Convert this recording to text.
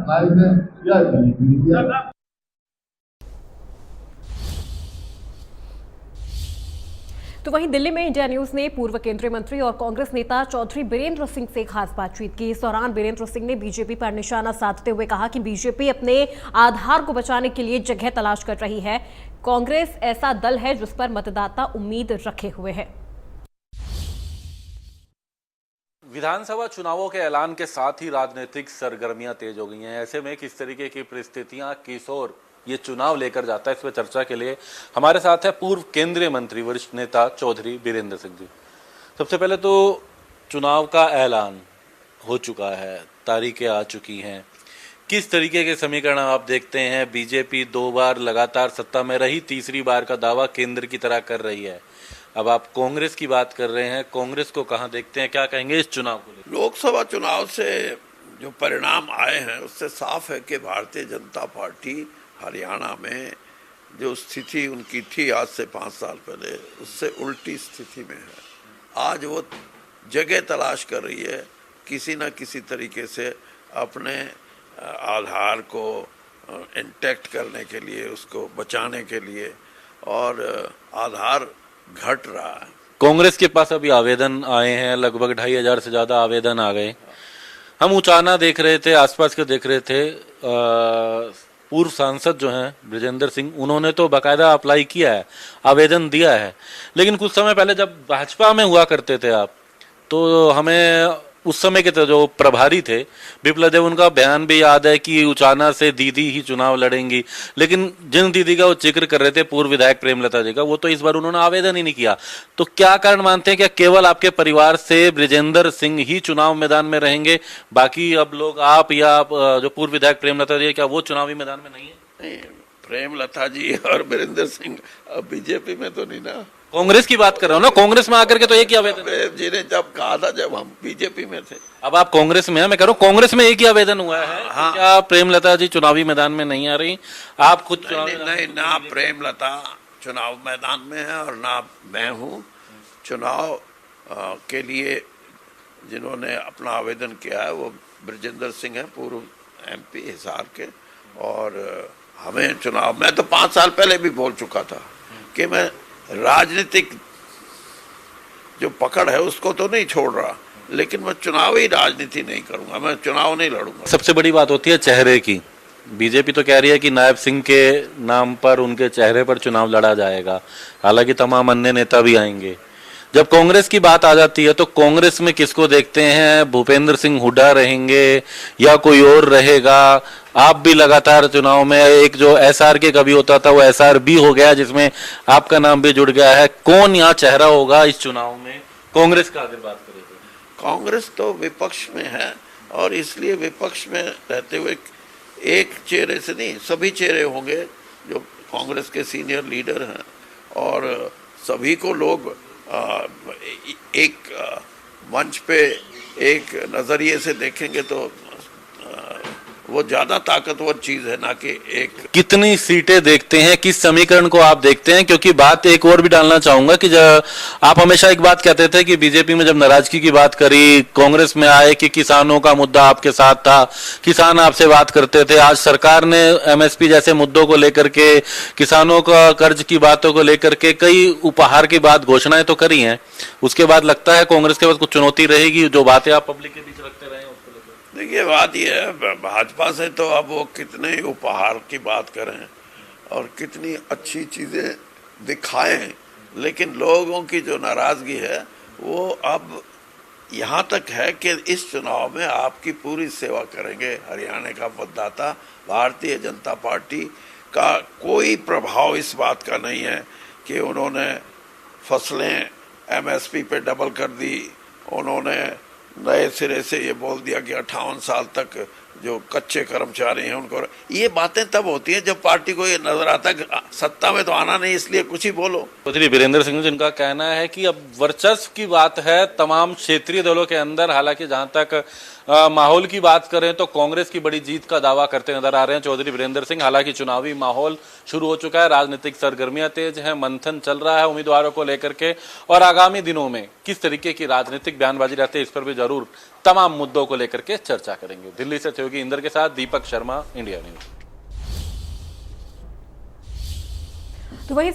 साहेब या दिया। तो वहीं दिल्ली में इंडिया न्यूज ने पूर्व केंद्रीय मंत्री और कांग्रेस नेता चौधरी बीरेंद्र सिंह से खास बातचीत की। इस दौरान बीरेंद्र सिंह ने बीजेपी पर निशाना साधते हुए कहा कि बीजेपी अपने आधार को बचाने के लिए जगह तलाश कर रही है। कांग्रेस ऐसा दल है जिस पर मतदाता उम्मीद रखे हुए हैं। विधानसभा चुनावों के ऐलान के साथ ही राजनीतिक सरगर्मियां तेज हो गई हैं। ऐसे में किस तरीके की परिस्थितियां किशोर ये चुनाव लेकर जाता है, इस पर चर्चा के लिए हमारे साथ है पूर्व केंद्रीय मंत्री वरिष्ठ नेता चौधरी बीरेंद्र सिंह जी। सबसे पहले तो चुनाव का ऐलान हो चुका है, तारीखें आ चुकी हैं, किस तरीके के समीकरण आप देखते हैं? बीजेपी 2 बार लगातार सत्ता में रही, तीसरी बार का दावा केंद्र की तरह कर रही है। अब आप कांग्रेस की बात कर रहे हैं, कांग्रेस को कहां देखते हैं, क्या कहेंगे इस चुनाव को लेकर? लोकसभा चुनाव से जो परिणाम आए हैं उससे साफ है कि भारतीय जनता पार्टी हरियाणा में जो स्थिति उनकी थी आज से 5 साल पहले, उससे उल्टी स्थिति में है। आज वो जगह तलाश कर रही है किसी न किसी तरीके से अपने आधार को इंटैक्ट करने के लिए, उसको बचाने के लिए, और आधार घट रहा है। कांग्रेस के पास अभी आवेदन आए हैं, लगभग 2500 से ज्यादा आवेदन आ गए। हम उचाना देख रहे थे, आसपास के देख रहे थे, पूर्व सांसद जो हैं ब्रजेंद्र सिंह, उन्होंने तो बाकायदा अप्लाई किया है, आवेदन दिया है। लेकिन कुछ समय पहले जब भाजपा में हुआ करते थे आप, तो हमें उस समय के जो प्रभारी थे विप्लव देव, उनका बयान भी याद है कि उचाना से दीदी ही चुनाव लड़ेंगी। लेकिन जिन दीदी का वो जिक्र कर रहे थे पूर्व विधायक प्रेमलता जी का, वो तो इस बार उन्होंने आवेदन ही नहीं किया। तो क्या कारण मानते हैं, क्या केवल आपके परिवार से ब्रजेंद्र सिंह ही चुनाव मैदान में रहेंगे, बाकी अब लोग आप या जो पूर्व विधायक प्रेमलता जी, क्या वो चुनावी मैदान में नहीं है? नहीं, प्रेमलता जी और बीरेंद्र सिंह अब बीजेपी में तो नहीं ना। कांग्रेस की बात कर रहा हूँ ना, कांग्रेस में आकर के तो एक ही आवेदन जी ने जब कहा था, जब हम बीजेपी में थे। अब आप कांग्रेस में हैं, मैं कह रहा हूँ कांग्रेस में एक ही आवेदन हुआ है। हाँ। क्या प्रेमलता जी चुनावी मैदान में नहीं आ रही? आप खुद नहीं, ना प्रेमलता चुनाव मैदान में है और ना मैं हूँ। चुनाव के लिए जिन्होंने अपना आवेदन किया है वो ब्रजेंद्र सिंह है, पूर्व MP हिसार के। और हमें चुनाव, मैं तो 5 साल पहले भी बोल चुका था कि मैं राजनीतिक जो पकड़ है उसको तो नहीं छोड़ रहा, लेकिन मैं चुनावी राजनीति नहीं करूंगा, मैं चुनाव नहीं लड़ूंगा। सबसे बड़ी बात होती है चेहरे की। बीजेपी तो कह रही है कि नायब सिंह के नाम पर, उनके चेहरे पर चुनाव लड़ा जाएगा, हालांकि तमाम अन्य नेता भी आएंगे। जब कांग्रेस की बात आ जाती है तो कांग्रेस में किसको देखते हैं? भूपेंद्र सिंह हुड्डा रहेंगे या कोई और रहेगा? आप भी लगातार चुनाव में, एक जो SR के कभी होता था वो SRB हो गया, जिसमें आपका नाम भी जुड़ गया है। कौन यहाँ चेहरा होगा इस चुनाव में कांग्रेस का? अगर बात करें तो कांग्रेस तो विपक्ष में है और इसलिए विपक्ष में रहते हुए एक चेहरे से नहीं, सभी चेहरे होंगे जो कांग्रेस के सीनियर लीडर हैं, और सभी को लोग एक मंच पे एक नजरिए से देखेंगे तो वो ज्यादा ताकतवर चीज है, ना कि एक। कितनी सीटें देखते हैं, किस समीकरण को आप देखते हैं? क्योंकि बात एक और भी डालना चाहूंगा कि आप हमेशा एक बात कहते थे कि बीजेपी में जब नाराजगी की बात करी, कांग्रेस में आए कि किसानों का मुद्दा आपके साथ था, किसान आपसे बात करते थे। आज सरकार ने MSP जैसे मुद्दों को लेकर के, किसानों का कर्ज की बातों को लेकर के कई उपहार की बात, घोषणाएं तो करी हैं। उसके बाद लगता है कांग्रेस के पास कुछ चुनौती रहेगी, जो बातें आप पब्लिक के बीच रखते रहे? देखिए, बात यह है, भाजपा से तो अब वो कितने उपहार की बात करें और कितनी अच्छी चीजें दिखाएं, लेकिन लोगों की जो नाराजगी है वो अब यहाँ तक है कि इस चुनाव में आपकी पूरी सेवा करेंगे हरियाणा का मतदाता। भारतीय जनता पार्टी का कोई प्रभाव इस बात का नहीं है कि उन्होंने फसलें MSP पे डबल कर दी, उन्होंने नए सिरे से ये बोल दिया कि 58 साल तक जो कच्चे कर्मचारी हैं उनको। ये बातें तब होती हैं जब पार्टी को ये नजर आता है सत्ता में तो आना नहीं, इसलिए कुछ ही बोलो। चौधरी बीरेंद्र सिंह जिनका कहना है कि अब वर्चस्व की बात है तमाम क्षेत्रीय दलों के अंदर, हालांकि जहां तक माहौल की बात करें तो कांग्रेस की बड़ी जीत का दावा करते नजर आ रहे हैं चौधरी बीरेंद्र सिंह। हालांकि चुनावी माहौल शुरू हो चुका है, राजनीतिक सरगर्मियां तेज हैं, मंथन चल रहा है उम्मीदवारों को लेकर के, और आगामी दिनों में किस तरीके की राजनीतिक बयानबाजी रहती है इस पर भी जरूर तमाम मुद्दों को लेकर के चर्चा करेंगे। दिल्ली से सहयोगी इंदर के साथ दीपक शर्मा, इंडिया न्यूज। तो वहीं